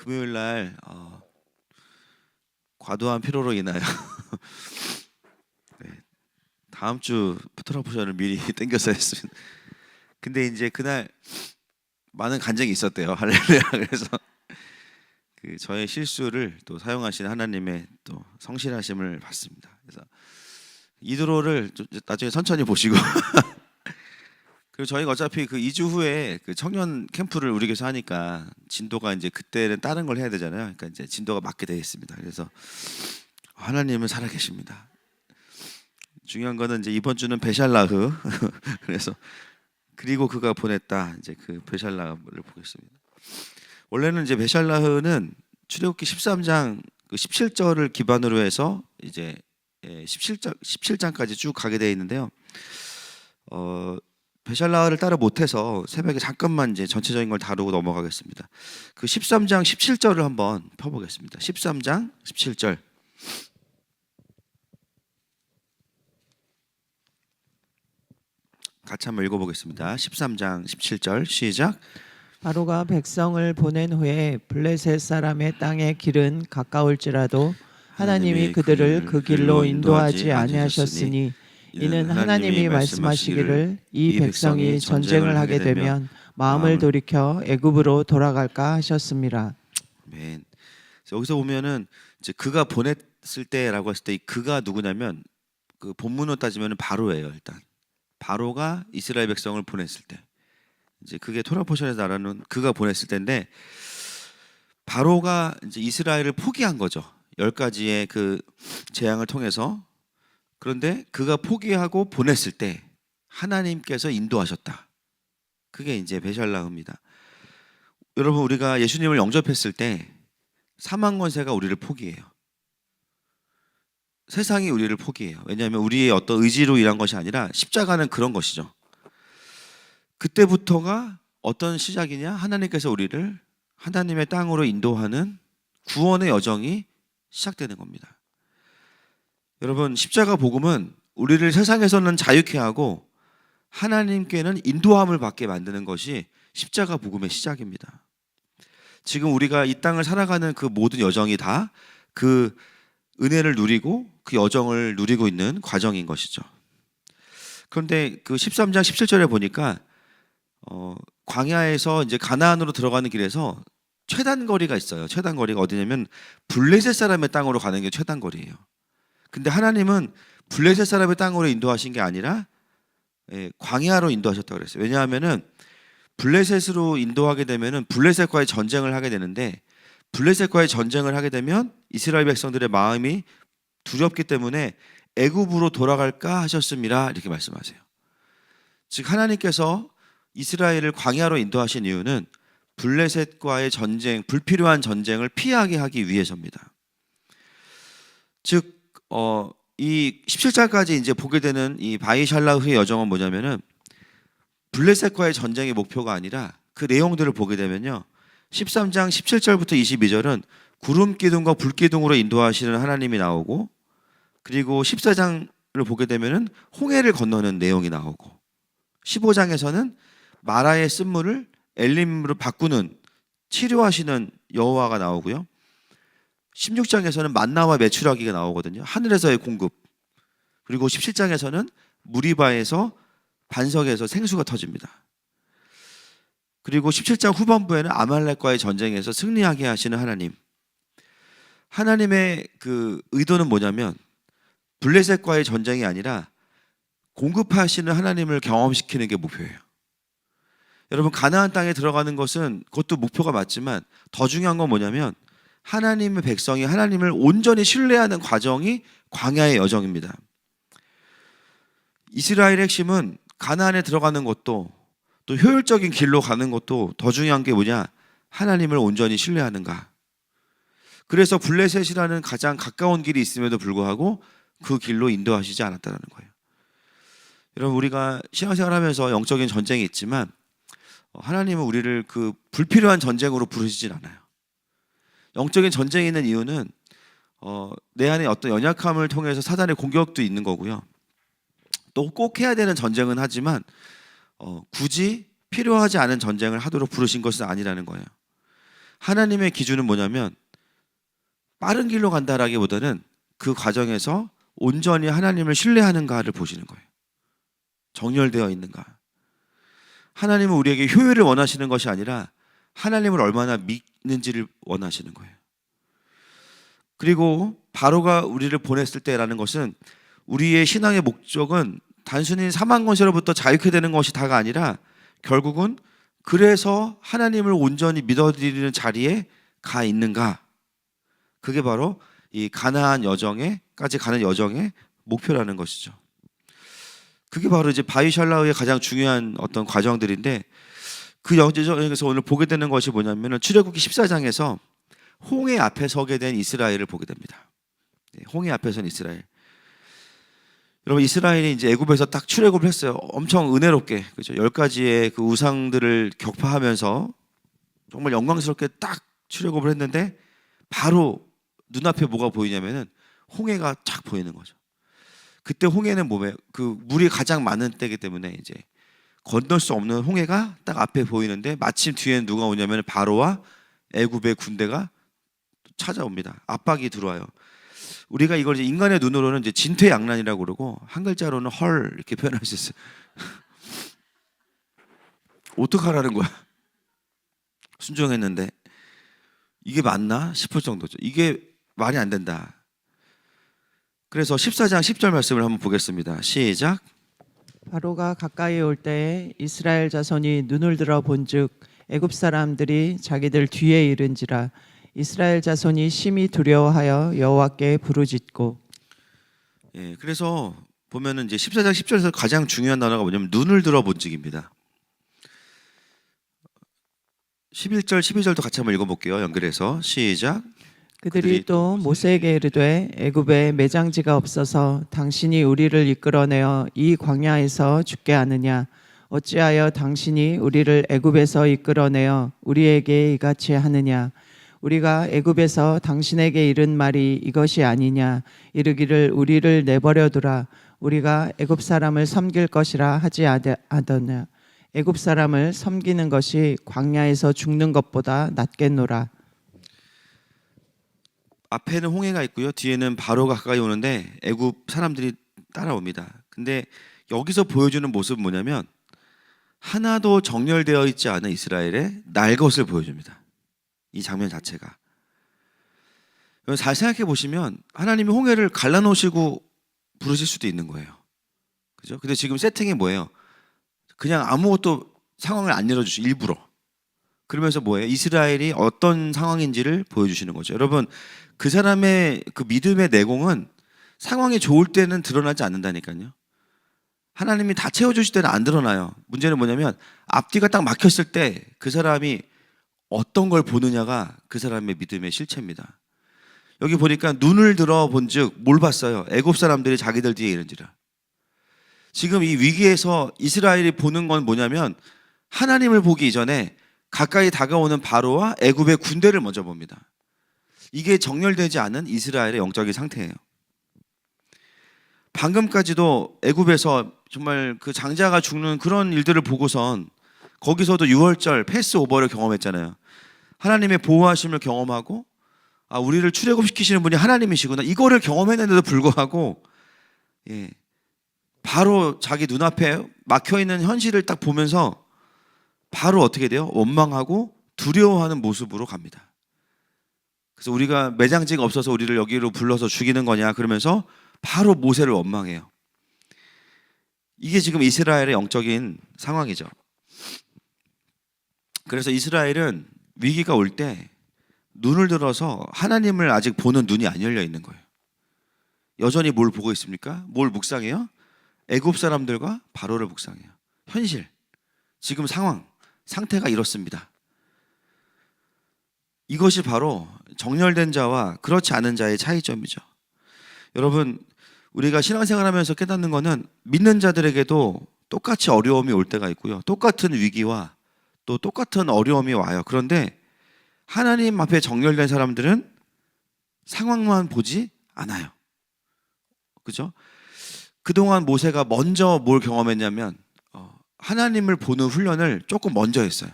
금요일 날 과도한 피로로 인하여 네, 다음 주 푸트라포션을 미리 땡겨서 했습니다. 근데 이제 그날 많은 간증이 있었대요. 할렐루야. 그래서 그 저의 실수를 또 사용하신 하나님의 또 성실하심을 봤습니다. 그래서 이드로를 나중에 천천히 보시고 그리고 저희가 어차피 그 2주 후에 그 청년 캠프를 우리 교회에서 하니까 진도가 이제 그때는 다른 걸 해야 되잖아요. 그러니까 이제 진도가 맞게 되어 있습니다. 그래서 하나님은 살아계십니다. 중요한 거는 이제 이번 주는 베샬라흐 그래서 그리고 그가 보냈다 이제 그 베샬라흐를 보겠습니다. 원래는 이제 베샬라흐는 출애굽기 13장 그 17절을 기반으로 해서 이제 17장까지 쭉 가게 되어 있는데요. 베샬라흐를 따로 못해서 새벽에 잠깐만 이제 전체적인 걸 다루고 넘어가겠습니다. 그 13장 17절을 한번 펴보겠습니다. 13장 17절. 같이 한번 읽어보겠습니다. 13장 17절 시작. 바로가 백성을 보낸 후에 블레셋 사람의 땅의 길은 가까울지라도 하나님이 그들을 그 길로 인도하지 아니하셨으니 이는 하나님이 말씀하시기를 이 백성이 전쟁을 하게 되면 마음을 돌이켜 애굽으로 돌아갈까 하셨습니다. 아멘. 여기서 보면은 이제 그가 보냈을 때라고 했을 때 이 그가 누구냐면 그 본문으로 따지면 바로예요. 일단 바로가 이스라엘 백성을 보냈을 때 이제 그게 토라포션에서 말하는 그가 보냈을 때인데 바로가 이제 이스라엘을 포기한 거죠. 10가지의 그 재앙을 통해서. 그런데 그가 포기하고 보냈을 때 하나님께서 인도하셨다. 그게 이제 베샬라흐입니다. 여러분 우리가 예수님을 영접했을 때 사망 권세가 우리를 포기해요. 세상이 우리를 포기해요. 왜냐하면 우리의 어떤 의지로 일한 것이 아니라 십자가는 그런 것이죠. 그때부터가 어떤 시작이냐? 하나님께서 우리를 하나님의 땅으로 인도하는 구원의 여정이 시작되는 겁니다. 여러분 십자가 복음은 우리를 세상에서는 자유케 하고 하나님께는 인도함을 받게 만드는 것이 십자가 복음의 시작입니다. 지금 우리가 이 땅을 살아가는 그 모든 여정이 다 그 은혜를 누리고 그 여정을 누리고 있는 과정인 것이죠. 그런데 그 13장 17절에 보니까 광야에서 이제 가나안으로 들어가는 길에서 최단거리가 있어요. 최단거리가 어디냐면 블레셋 사람의 땅으로 가는 게 최단거리예요. 근데 하나님은 블레셋 사람의 땅으로 인도하신 게 아니라 광야로 인도하셨다고 그랬어요. 왜냐하면은 블레셋으로 인도하게 되면은 블레셋과의 전쟁을 하게 되는데 블레셋과의 전쟁을 하게 되면 이스라엘 백성들의 마음이 두렵기 때문에 애굽으로 돌아갈까 하셨습니다. 이렇게 말씀하세요. 즉 하나님께서 이스라엘을 광야로 인도하신 이유는 블레셋과의 전쟁, 불필요한 전쟁을 피하게 하기 위해서입니다. 즉 이 17장까지 이제 보게 되는 이 바이샬라흐의 여정은 뭐냐면은 블레셋과의 전쟁의 목표가 아니라 그 내용들을 보게 되면요. 13장 17절부터 22절은 구름 기둥과 불 기둥으로 인도하시는 하나님이 나오고 그리고 14장을 보게 되면은 홍해를 건너는 내용이 나오고 15장에서는 마라의 쓴물을 엘림으로 바꾸는 치료하시는 여호와가 나오고요. 16장에서는 만나와 메추라기가 나오거든요. 하늘에서의 공급. 그리고 17장에서는 무리바에서 반석에서 생수가 터집니다. 그리고 17장 후반부에는 아말렉과의 전쟁에서 승리하게 하시는 하나님. 하나님의 그 의도는 뭐냐면 블레셋과의 전쟁이 아니라 공급하시는 하나님을 경험시키는 게 목표예요. 여러분 가나안 땅에 들어가는 것은 그것도 목표가 맞지만 더 중요한 건 뭐냐면 하나님의 백성이 하나님을 온전히 신뢰하는 과정이 광야의 여정입니다. 이스라엘의 핵심은 가나안에 들어가는 것도 또 효율적인 길로 가는 것도 더 중요한 게 뭐냐? 하나님을 온전히 신뢰하는가. 그래서 블레셋이라는 가장 가까운 길이 있음에도 불구하고 그 길로 인도하시지 않았다는 거예요. 여러분 우리가 신앙생활하면서 영적인 전쟁이 있지만 하나님은 우리를 그 불필요한 전쟁으로 부르시진 않아요. 영적인 전쟁이 있는 이유는 내 안에 어떤 연약함을 통해서 사단의 공격도 있는 거고요. 또 꼭 해야 되는 전쟁은 하지만 굳이 필요하지 않은 전쟁을 하도록 부르신 것은 아니라는 거예요. 하나님의 기준은 뭐냐면 빠른 길로 간다라기보다는 그 과정에서 온전히 하나님을 신뢰하는가를 보시는 거예요. 정렬되어 있는가. 하나님은 우리에게 효율을 원하시는 것이 아니라 하나님을 얼마나 믿는지를 원하시는 거예요. 그리고 바로가 우리를 보냈을 때라는 것은 우리의 신앙의 목적은 단순히 사망 권세로부터 자유케 되는 것이 다가 아니라 결국은 그래서 하나님을 온전히 믿어드리는 자리에 가 있는가. 그게 바로 이 가나안 여정에까지 가는 여정의 목표라는 것이죠. 그게 바로 이제 바이샬라흐의 가장 중요한 어떤 과정들인데 그 여정에서 오늘 보게 되는 것이 뭐냐면은 출애굽기 14장에서 홍해 앞에 서게 된 이스라엘을 보게 됩니다. 홍해 앞에 선 이스라엘. 여러분 이스라엘이 이제 애굽에서 딱 출애굽을 했어요. 엄청 은혜롭게 그죠? 10가지의 그 우상들을 격파하면서 정말 영광스럽게 딱 출애굽을 했는데 바로 눈앞에 뭐가 보이냐면은 홍해가 쫙 보이는 거죠. 그때 홍해는 뭐예요? 그 물이 가장 많은 때이기 때문에 이제 건널 수 없는 홍해가 딱 앞에 보이는데 마침 뒤에는 누가 오냐면 바로와 애굽의 군대가 찾아옵니다. 압박이 들어와요. 우리가 이걸 이제 인간의 눈으로는 이제 진퇴양난이라고 그러고 한 글자로는 헐 이렇게 표현할 수 있어요. 어떡하라는 거야? 순종했는데 이게 맞나 싶을 정도죠. 이게 말이 안 된다. 그래서 14장 10절 말씀을 한번 보겠습니다. 시작. 바로가 가까이 올 때에 이스라엘 자손이 눈을 들어 본즉 애굽 사람들이 자기들 뒤에 이른지라 이스라엘 자손이 심히 두려워하여 여호와께 부르짖고. 예, 그래서 보면은 이제 14장 10절에서 가장 중요한 단어가 뭐냐면 눈을 들어 본즉입니다. 11절 12절도 같이 한번 읽어볼게요. 연결해서 시작. 그들이 또 모세에게 이르되 애굽에 매장지가 없어서 당신이 우리를 이끌어내어 이 광야에서 죽게 하느냐 어찌하여 당신이 우리를 애굽에서 이끌어내어 우리에게 이같이 하느냐 우리가 애굽에서 당신에게 이른 말이 이것이 아니냐 이르기를 우리를 내버려 두라 우리가 애굽 사람을 섬길 것이라 하지 않았느냐 애굽 사람을 섬기는 것이 광야에서 죽는 것보다 낫겠노라. 앞에는 홍해가 있고요. 뒤에는 바로가 가까이 오는데 애굽 사람들이 따라옵니다. 근데 여기서 보여주는 모습은 뭐냐면 하나도 정렬되어 있지 않은 이스라엘의 날 것을 보여줍니다. 이 장면 자체가. 잘 생각해 보시면 하나님이 홍해를 갈라놓으시고 부르실 수도 있는 거예요. 그죠? 근데 지금 세팅이 뭐예요? 그냥 아무것도 상황을 안 열어주시 일부러. 그러면서 뭐예요? 이스라엘이 어떤 상황인지를 보여주시는 거죠. 여러분 그 사람의 그 믿음의 내공은 상황이 좋을 때는 드러나지 않는다니까요. 하나님이 다 채워주실 때는 안 드러나요. 문제는 뭐냐면 앞뒤가 딱 막혔을 때 그 사람이 어떤 걸 보느냐가 그 사람의 믿음의 실체입니다. 여기 보니까 눈을 들어 본즉 뭘 봤어요? 애굽 사람들이 자기들 뒤에 이른지라. 지금 이 위기에서 이스라엘이 보는 건 뭐냐면 하나님을 보기 이전에 가까이 다가오는 바로와 애굽의 군대를 먼저 봅니다. 이게 정렬되지 않은 이스라엘의 영적인 상태예요. 방금까지도 애굽에서 정말 그 장자가 죽는 그런 일들을 보고선 거기서도 유월절 패스오버를 경험했잖아요. 하나님의 보호하심을 경험하고 아 우리를 출애굽시키시는 분이 하나님이시구나 이거를 경험했는데도 불구하고 바로 자기 눈앞에 막혀있는 현실을 딱 보면서 바로 어떻게 돼요? 원망하고 두려워하는 모습으로 갑니다. 그래서 우리가 매장지가 없어서 우리를 여기로 불러서 죽이는 거냐 그러면서 바로 모세를 원망해요. 이게 지금 이스라엘의 영적인 상황이죠. 그래서 이스라엘은 위기가 올 때 눈을 들어서 하나님을 아직 보는 눈이 안 열려 있는 거예요. 여전히 뭘 보고 있습니까? 뭘 묵상해요? 애굽 사람들과 바로를 묵상해요. 현실, 지금 상황, 상태가 이렇습니다. 이것이 바로 정렬된 자와 그렇지 않은 자의 차이점이죠. 여러분 우리가 신앙생활하면서 깨닫는 거는 믿는 자들에게도 똑같이 어려움이 올 때가 있고요. 똑같은 위기와 또 똑같은 어려움이 와요. 그런데 하나님 앞에 정렬된 사람들은 상황만 보지 않아요. 그죠? 그동안 모세가 먼저 뭘 경험했냐면 하나님을 보는 훈련을 조금 먼저 했어요.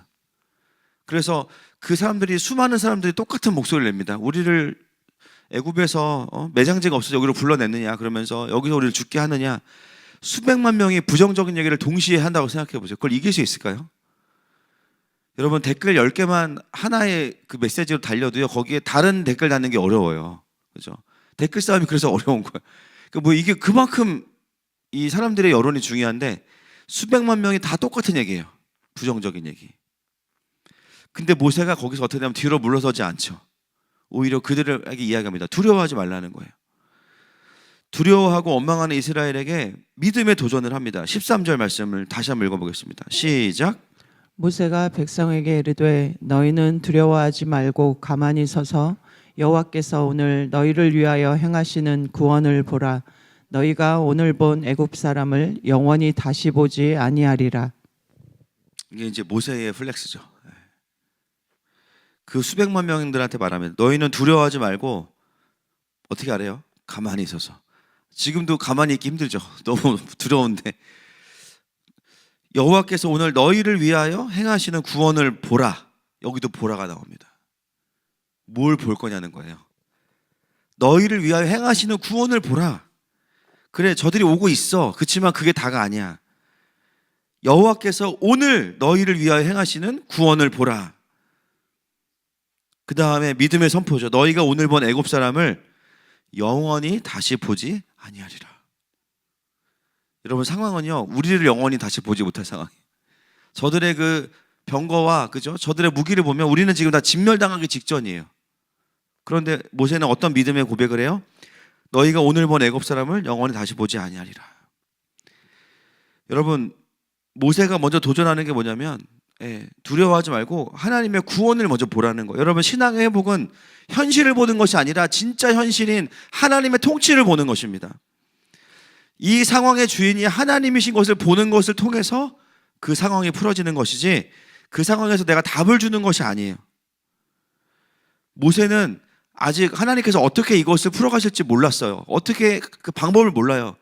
그래서 그 사람들이 수많은 사람들이 똑같은 목소리를 냅니다. 우리를 애굽에서 매장지가 없어서 여기로 불러냈느냐 그러면서 여기서 우리를 죽게 하느냐. 수백만 명이 부정적인 얘기를 동시에 한다고 생각해 보세요. 그걸 이길 수 있을까요? 여러분 댓글 10개만 하나의 그 메시지로 달려도요 거기에 다른 댓글 달는 게 어려워요. 그죠? 댓글 싸움이 그래서 어려운 거예요. 뭐 이게 그만큼 이 사람들의 여론이 중요한데 수백만 명이 다 똑같은 얘기예요. 부정적인 얘기. 근데 모세가 거기서 어떻게 되면 뒤로 물러서지 않죠. 오히려 그들에게 이야기합니다. 두려워하지 말라는 거예요. 두려워하고 원망하는 이스라엘에게 믿음의 도전을 합니다. 13절 말씀을 다시 한번 읽어보겠습니다. 시작. 모세가 백성에게 이르되 너희는 두려워하지 말고 가만히 서서 여호와께서 오늘 너희를 위하여 행하시는 구원을 보라. 너희가 오늘 본 애굽 사람을 영원히 다시 보지 아니하리라. 이게 이제 모세의 플렉스죠. 그 수백만 명들한테 말하면 너희는 두려워하지 말고 어떻게 하래요? 가만히 있어서. 지금도 가만히 있기 힘들죠. 너무 두려운데 여호와께서 오늘 너희를 위하여 행하시는 구원을 보라. 여기도 보라가 나옵니다. 뭘 볼 거냐는 거예요. 너희를 위하여 행하시는 구원을 보라. 그래 저들이 오고 있어. 그렇지만 그게 다가 아니야. 여호와께서 오늘 너희를 위하여 행하시는 구원을 보라. 그 다음에 믿음의 선포죠. 너희가 오늘 본 애굽 사람을 영원히 다시 보지 아니하리라. 여러분 상황은요 우리를 영원히 다시 보지 못할 상황이에요. 저들의 그 병거와 그죠? 저들의 무기를 보면 우리는 지금 다 진멸당하기 직전이에요. 그런데 모세는 어떤 믿음의 고백을 해요? 너희가 오늘 본 애굽 사람을 영원히 다시 보지 아니하리라. 여러분 모세가 먼저 도전하는 게 뭐냐면 두려워하지 말고 하나님의 구원을 먼저 보라는 거예요. 여러분 신앙의 회복은 현실을 보는 것이 아니라 진짜 현실인 하나님의 통치를 보는 것입니다. 이 상황의 주인이 하나님이신 것을 보는 것을 통해서 그 상황이 풀어지는 것이지 그 상황에서 내가 답을 주는 것이 아니에요. 모세는 아직 하나님께서 어떻게 이것을 풀어가실지 몰랐어요. 어떻게 그 방법을 몰라요.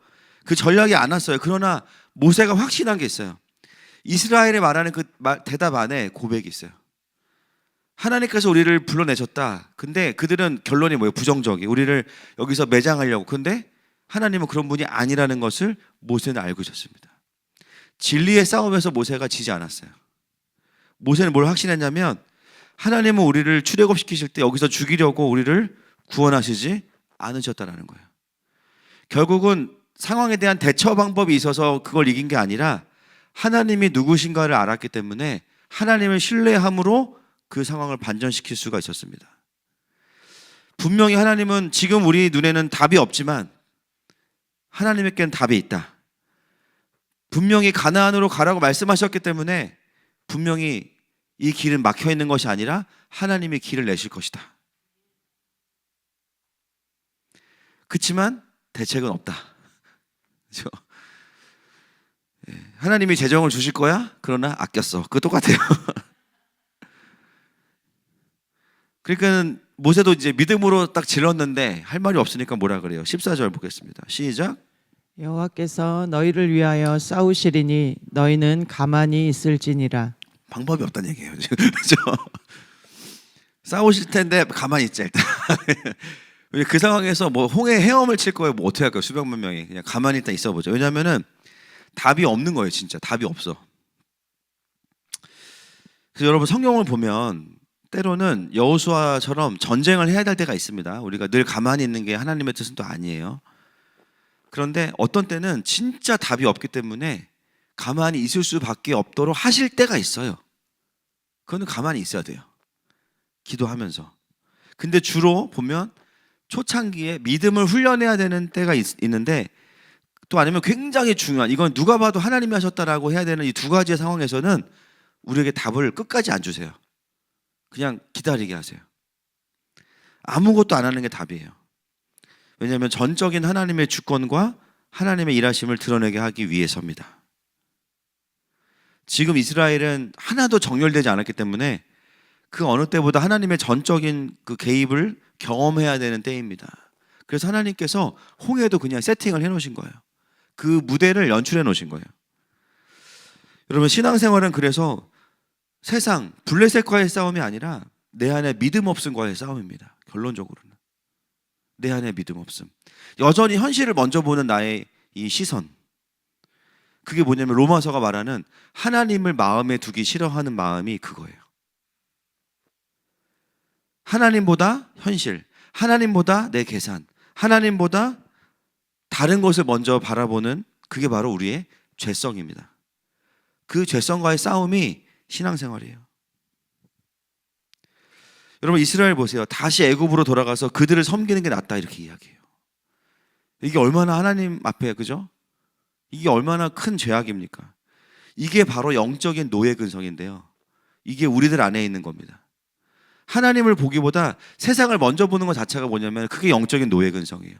그 전략이 안 왔어요. 그러나 모세가 확신한 게 있어요. 이스라엘에 말하는 그 대답 안에 고백이 있어요. 하나님께서 우리를 불러내셨다. 근데 그들은 결론이 뭐예요? 부정적이. 우리를 여기서 매장하려고. 근데 하나님은 그런 분이 아니라는 것을 모세는 알고 있었습니다. 진리의 싸움에서 모세가 지지 않았어요. 모세는 뭘 확신했냐면 하나님은 우리를 출애굽시키실 때 여기서 죽이려고 우리를 구원하시지 않으셨다는 거예요. 결국은 상황에 대한 대처 방법이 있어서 그걸 이긴 게 아니라 하나님이 누구신가를 알았기 때문에 하나님을 신뢰함으로 그 상황을 반전시킬 수가 있었습니다. 분명히 하나님은 지금 우리 눈에는 답이 없지만 하나님에게는 답이 있다. 분명히 가나안으로 가라고 말씀하셨기 때문에 분명히 이 길은 막혀 있는 것이 아니라 하나님이 길을 내실 것이다. 그렇지만 대책은 없다. 그렇죠? 하나님이 재정을 주실 거야? 그러나 아꼈어. 그거 똑같아요. 그러니까 모세도 이제 믿음으로 딱 질렀는데 할 말이 없으니까 뭐라 그래요? 14절 보겠습니다. 시작. 여호와께서 너희를 위하여 싸우시리니 너희는 가만히 있을지니라. 방법이 없다는 얘기예요. 그렇죠? 싸우실 텐데 가만히 있자 일단. 그 상황에서 뭐 홍해 헤엄을 칠 거예요. 뭐 어떻게 할까요? 수백만 명이 그냥 가만히 일단 있어보죠. 왜냐하면은 답이 없는 거예요. 진짜 답이 없어. 그래서 여러분 성경을 보면 때로는 여호수아처럼 전쟁을 해야 될 때가 있습니다. 우리가 늘 가만히 있는 게 하나님의 뜻은 또 아니에요. 그런데 어떤 때는 진짜 답이 없기 때문에 가만히 있을 수밖에 없도록 하실 때가 있어요. 그거는 가만히 있어야 돼요. 기도하면서. 근데 주로 보면 초창기에 믿음을 훈련해야 되는 때가 있는데 또 아니면 굉장히 중요한 이건 누가 봐도 하나님이 하셨다라고 해야 되는 이 두 가지의 상황에서는 우리에게 답을 끝까지 안 주세요. 그냥 기다리게 하세요. 아무것도 안 하는 게 답이에요. 왜냐하면 전적인 하나님의 주권과 하나님의 일하심을 드러내게 하기 위해서입니다. 지금 이스라엘은 하나도 정렬되지 않았기 때문에 그 어느 때보다 하나님의 전적인 그 개입을 경험해야 되는 때입니다. 그래서 하나님께서 홍해도 그냥 세팅을 해놓으신 거예요. 그 무대를 연출해 놓으신 거예요. 여러분 신앙생활은 그래서 세상 블레셋과의 싸움이 아니라 내 안에 믿음 없음과의 싸움입니다. 결론적으로는 내 안에 믿음 없음. 여전히 현실을 먼저 보는 나의 이 시선, 그게 뭐냐면 로마서가 말하는 하나님을 마음에 두기 싫어하는 마음이 그거예요. 하나님보다 현실, 하나님보다 내 계산, 하나님보다 다른 것을 먼저 바라보는, 그게 바로 우리의 죄성입니다. 그 죄성과의 싸움이 신앙생활이에요. 여러분, 이스라엘 보세요. 다시 애굽으로 돌아가서 그들을 섬기는 게 낫다, 이렇게 이야기해요. 이게 얼마나 하나님 앞에, 그죠? 이게 얼마나 큰 죄악입니까? 이게 바로 영적인 노예 근성인데요, 이게 우리들 안에 있는 겁니다. 하나님을 보기보다 세상을 먼저 보는 것 자체가 뭐냐면 그게 영적인 노예 근성이에요.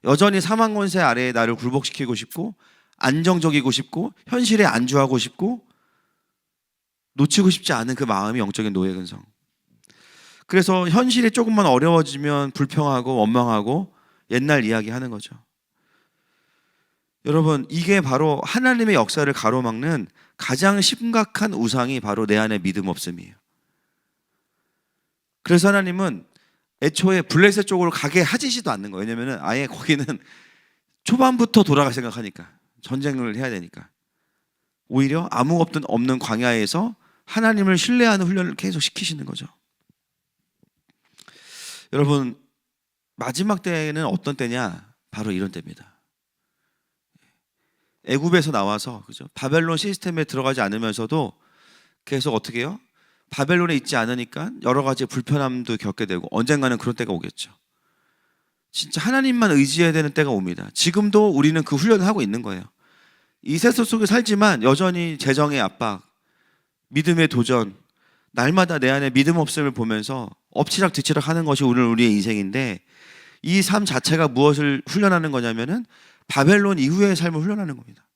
여전히 사망 권세 아래에 나를 굴복시키고 싶고, 안정적이고 싶고, 현실에 안주하고 싶고, 놓치고 싶지 않은 그 마음이 영적인 노예 근성. 그래서 현실이 조금만 어려워지면 불평하고 원망하고 옛날 이야기 하는 거죠. 여러분, 이게 바로 하나님의 역사를 가로막는 가장 심각한 우상이 바로 내 안에 믿음 없음이에요. 그래서 하나님은 애초에 블레셋 쪽으로 가게 하시지도 않는 거예요. 왜냐면 아예 거기는 초반부터 돌아갈 생각하니까, 전쟁을 해야 되니까. 오히려 아무 없는 광야에서 하나님을 신뢰하는 훈련을 계속 시키시는 거죠. 여러분, 마지막 때는 어떤 때냐? 바로 이런 때입니다. 애굽에서 나와서, 그죠? 바벨론 시스템에 들어가지 않으면서도 계속 어떻게 해요? 바벨론에 있지 않으니까 여러 가지 불편함도 겪게 되고, 언젠가는 그런 때가 오겠죠. 진짜 하나님만 의지해야 되는 때가 옵니다. 지금도 우리는 그 훈련을 하고 있는 거예요. 이 세상 속에 살지만 여전히 재정의 압박, 믿음의 도전, 날마다 내 안에 믿음 없음을 보면서 엎치락뒤치락 하는 것이 오늘 우리의 인생인데, 이 삶 자체가 무엇을 훈련하는 거냐면은 바벨론 이후의 삶을 훈련하는 겁니다.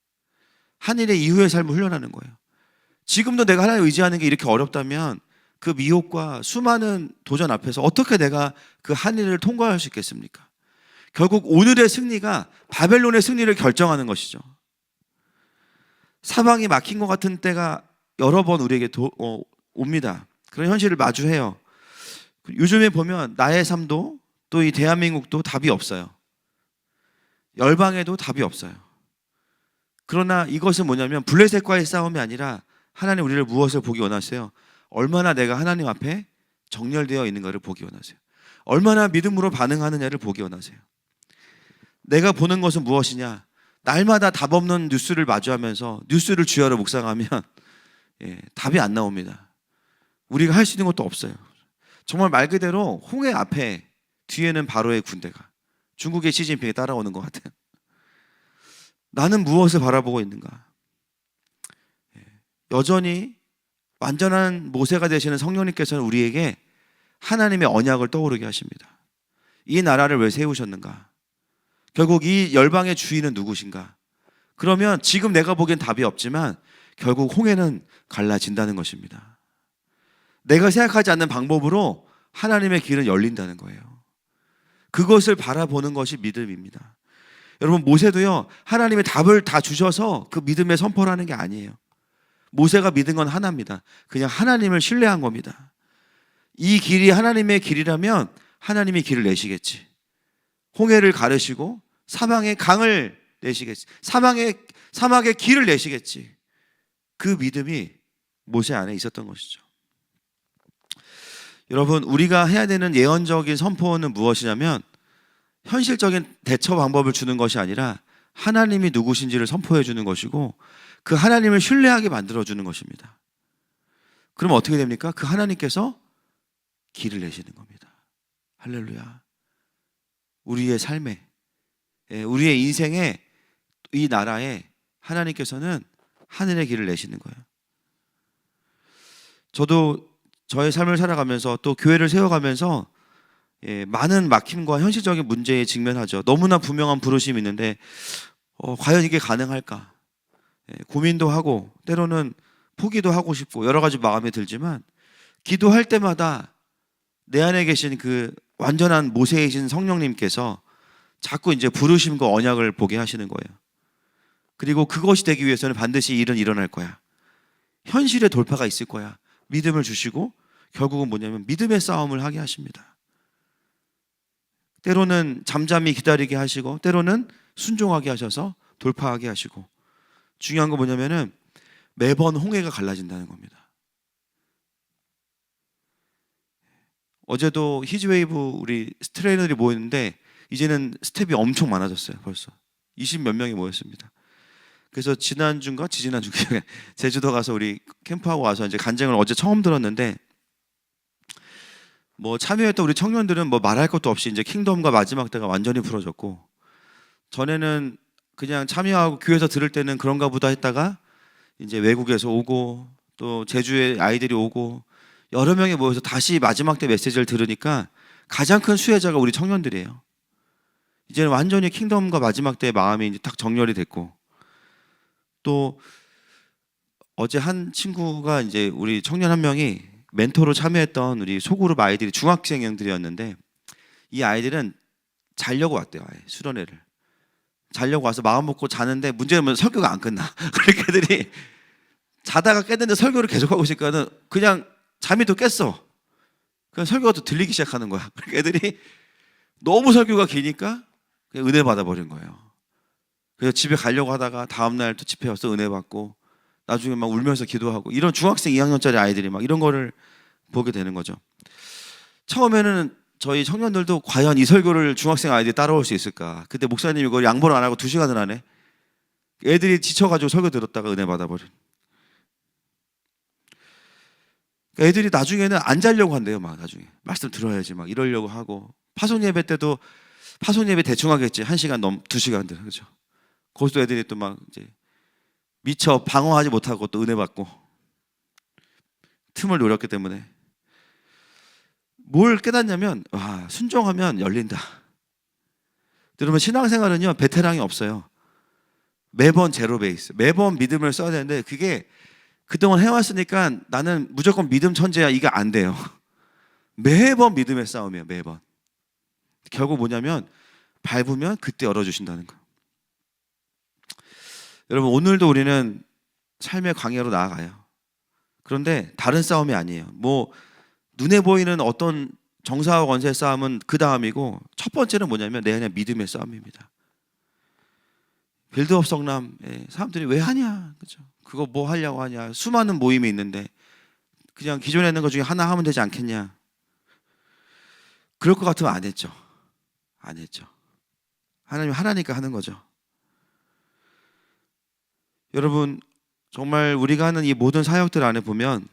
한일의 이후의 삶을 훈련하는 거예요. 지금도 내가 하나님 의지하는 게 이렇게 어렵다면 그 미혹과 수많은 도전 앞에서 어떻게 내가 그 한일을 통과할 수 있겠습니까? 결국 오늘의 승리가 바벨론의 승리를 결정하는 것이죠. 사방이 막힌 것 같은 때가 여러 번 우리에게 옵니다. 그런 현실을 마주해요. 요즘에 보면 나의 삶도 또 이 대한민국도 답이 없어요. 열방에도 답이 없어요. 그러나 이것은 뭐냐면 블레셋과의 싸움이 아니라 하나님 우리를 무엇을 보기 원하세요? 얼마나 내가 하나님 앞에 정렬되어 있는가를 보기 원하세요. 얼마나 믿음으로 반응하느냐를 보기 원하세요. 내가 보는 것은 무엇이냐? 날마다 답 없는 뉴스를 마주하면서 뉴스를 주야로 묵상하면 답이 안 나옵니다. 우리가 할 수 있는 것도 없어요. 정말 말 그대로 홍해 앞에 뒤에는 바로의 군대가, 중국의 시진핑이 따라오는 것 같아요. 나는 무엇을 바라보고 있는가? 여전히 완전한 모세가 되시는 성령님께서는 우리에게 하나님의 언약을 떠오르게 하십니다. 이 나라를 왜 세우셨는가? 결국 이 열방의 주인은 누구신가? 그러면 지금 내가 보기엔 답이 없지만 결국 홍해는 갈라진다는 것입니다. 내가 생각하지 않는 방법으로 하나님의 길은 열린다는 거예요. 그것을 바라보는 것이 믿음입니다. 여러분, 모세도요, 하나님의 답을 다 주셔서 그 믿음의 선포를 하는 게 아니에요. 모세가 믿은 건 하나입니다. 그냥 하나님을 신뢰한 겁니다. 이 길이 하나님의 길이라면 하나님이 길을 내시겠지. 홍해를 가르시고 사방에 강을 내시겠지. 사막에 길을 내시겠지. 그 믿음이 모세 안에 있었던 것이죠. 여러분, 우리가 해야 되는 예언적인 선포는 무엇이냐면 현실적인 대처 방법을 주는 것이 아니라 하나님이 누구신지를 선포해 주는 것이고, 그 하나님을 신뢰하게 만들어 주는 것입니다. 그럼 어떻게 됩니까? 그 하나님께서 길을 내시는 겁니다. 할렐루야. 우리의 삶에, 우리의 인생에, 이 나라에 하나님께서는 하늘의 길을 내시는 거예요. 저도 저의 삶을 살아가면서 또 교회를 세워가면서 많은 막힘과 현실적인 문제에 직면하죠. 너무나 분명한 부르심이 있는데 과연 이게 가능할까? 고민도 하고 때로는 포기도 하고 싶고 여러 가지 마음이 들지만, 기도할 때마다 내 안에 계신 그 완전한 모세이신 성령님께서 자꾸 이제 부르심과 언약을 보게 하시는 거예요. 그리고 그것이 되기 위해서는 반드시 일은 일어날 거야. 현실의 돌파가 있을 거야. 믿음을 주시고 결국은 뭐냐면 믿음의 싸움을 하게 하십니다. 때로는 잠잠히 기다리게 하시고 때로는 순종하게 하셔서 돌파하게 하시고, 중요한 거 뭐냐면은 매번 홍해가 갈라진다는 겁니다. 어제도 히즈웨이브 우리 트레이너들이 모였는데 이제는 스텝이 엄청 많아졌어요. 벌써 20 몇 명이 모였습니다. 그래서 지난주인가 지지난주 제주도 가서 우리 캠프하고 와서 이제 간증을 어제 처음 들었는데, 뭐 참여했던 우리 청년들은 뭐 말할 것도 없이 이제 킹덤과 마지막 때가 완전히 풀어졌고, 전에는 그냥 참여하고 교회에서 들을 때는 그런가 보다 했다가 이제 외국에서 오고 또 제주에 아이들이 오고 여러 명이 모여서 다시 마지막 때 메시지를 들으니까 가장 큰 수혜자가 우리 청년들이에요. 이제는 완전히 킹덤과 마지막 때의 마음이 이제 딱 정렬이 됐고, 또 어제 한 친구가 이제 우리 청년 한 명이 멘토로 참여했던 우리 소그룹 아이들이 중학생들이었는데, 이 아이들은 자려고 왔대요. 아예 수련회를 자려고 와서 마음 먹고 자는데 문제는 뭐 설교가 안 끝나. 그렇게 애들이 자다가 깼는데 설교를 계속하고 있으니까는 그냥 잠이 또 깼어. 그냥 설교가 또 들리기 시작하는 거야. 그러니까 애들이 너무 설교가 기니까 그냥 은혜 받아버린 거예요. 그래서 집에 가려고 하다가 다음날 또 집에 와서 은혜 받고 나중에 막 울면서 기도하고, 이런 중학생 2학년짜리 아이들이 막 이런 거를 보게 되는 거죠. 처음에는 저희 청년들도 과연 이 설교를 중학생 아이들이 따라올 수 있을까? 근데 목사님이 그걸 양보를 안 하고 2시간을 하네. 애들이 지쳐가지고 설교 들었다가 은혜 받아버린. 애들이 나중에는 안 자려고 한대요. 막 나중에 말씀 들어야지 막 이러려고 하고, 파송 예배 때도 파송 예배 대충 하겠지. 1시간 2시간 들, 그렇죠? 거기서 애들이 또 막 이제 미처 방어하지 못하고 또 은혜 받고 틈을 노렸기 때문에 뭘 깨닫냐면, 와, 순종하면 열린다. 여러분, 신앙생활은요 베테랑이 없어요. 매번 제로 베이스, 매번 믿음을 써야 되는데 그게 그동안 해왔으니까 나는 무조건 믿음 천재야, 이게 안 돼요. 매번 믿음의 싸움이에요. 매번. 결국 뭐냐면 밟으면 그때 열어주신다는 거. 여러분, 오늘도 우리는 삶의 광야로 나아가요. 그런데 다른 싸움이 아니에요. 뭐 눈에 보이는 어떤 정사와 권세의 싸움은 그 다음이고, 첫 번째는 뭐냐면 내 안에 믿음의 싸움입니다. 빌드업 성남 사람들이 왜 하냐, 그죠? 그거 뭐 하려고 하냐? 수많은 모임이 있는데 그냥 기존에 있는 것 중에 하나 하면 되지 않겠냐? 그럴 것 같으면 안 했죠. 안 했죠. 하나님 하나니까 하는 거죠. 여러분, 정말 우리가 하는 이 모든 사역들 안에 보면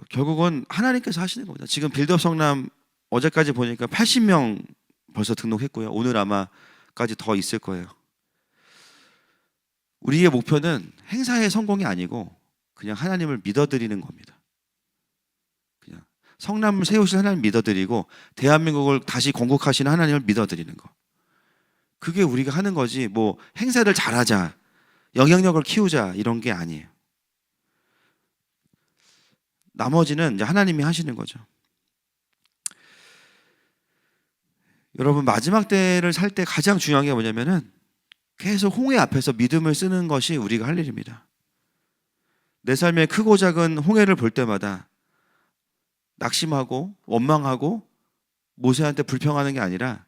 결국은 하나님께서 하시는 겁니다. 지금 빌드업 성남 어제까지 보니까 80명 벌써 등록했고요. 오늘 아마까지 더 있을 거예요. 우리의 목표는 행사의 성공이 아니고 그냥 하나님을 믿어드리는 겁니다. 그냥 성남을 세우신 하나님 믿어드리고 대한민국을 다시 건국하시는 하나님을 믿어드리는 거. 그게 우리가 하는 거지, 뭐 행사를 잘하자, 영향력을 키우자 이런 게 아니에요. 나머지는 이제 하나님이 하시는 거죠. 여러분, 마지막 때를 살 때 가장 중요한 게 뭐냐면은 계속 홍해 앞에서 믿음을 쓰는 것이 우리가 할 일입니다. 내 삶의 크고 작은 홍해를 볼 때마다 낙심하고 원망하고 모세한테 불평하는 게 아니라,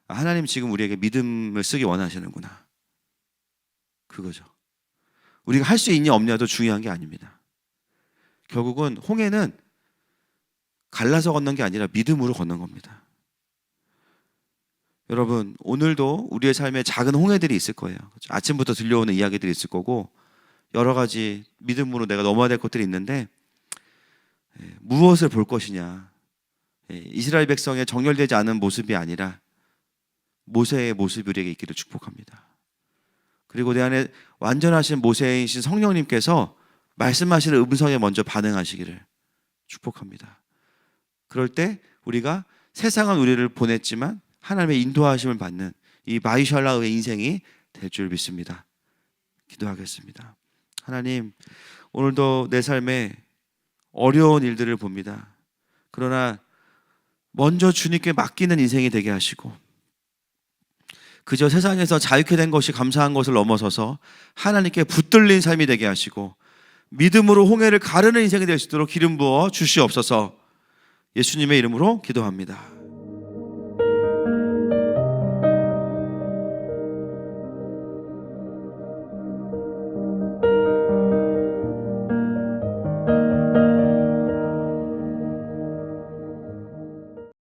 하나님 지금 우리에게 믿음을 쓰기 원하시는구나, 그거죠. 우리가 할 수 있냐 없냐도 중요한 게 아닙니다. 결국은 홍해는 갈라서 걷는 게 아니라 믿음으로 걷는 겁니다. 여러분, 오늘도 우리의 삶에 작은 홍해들이 있을 거예요. 그렇죠? 아침부터 들려오는 이야기들이 있을 거고 여러 가지 믿음으로 내가 넘어야 될 것들이 있는데, 무엇을 볼 것이냐, 이스라엘 백성의 정결되지 않은 모습이 아니라 모세의 모습이 우리에게 있기를 축복합니다. 그리고 내 안에 완전하신 모세이신 성령님께서 말씀하시는 음성에 먼저 반응하시기를 축복합니다. 그럴 때 우리가 세상은 우리를 보냈지만 하나님의 인도하심을 받는 이 마이샬라의 인생이 될 줄 믿습니다. 기도하겠습니다. 하나님, 오늘도 내 삶에 어려운 일들을 봅니다. 그러나 먼저 주님께 맡기는 인생이 되게 하시고, 그저 세상에서 자유케 된 것이 감사한 것을 넘어서서 하나님께 붙들린 삶이 되게 하시고, 믿음으로 홍해를 가르는 인생이 될 수 있도록 기름 부어 주시옵소서. 예수님의 이름으로 기도합니다.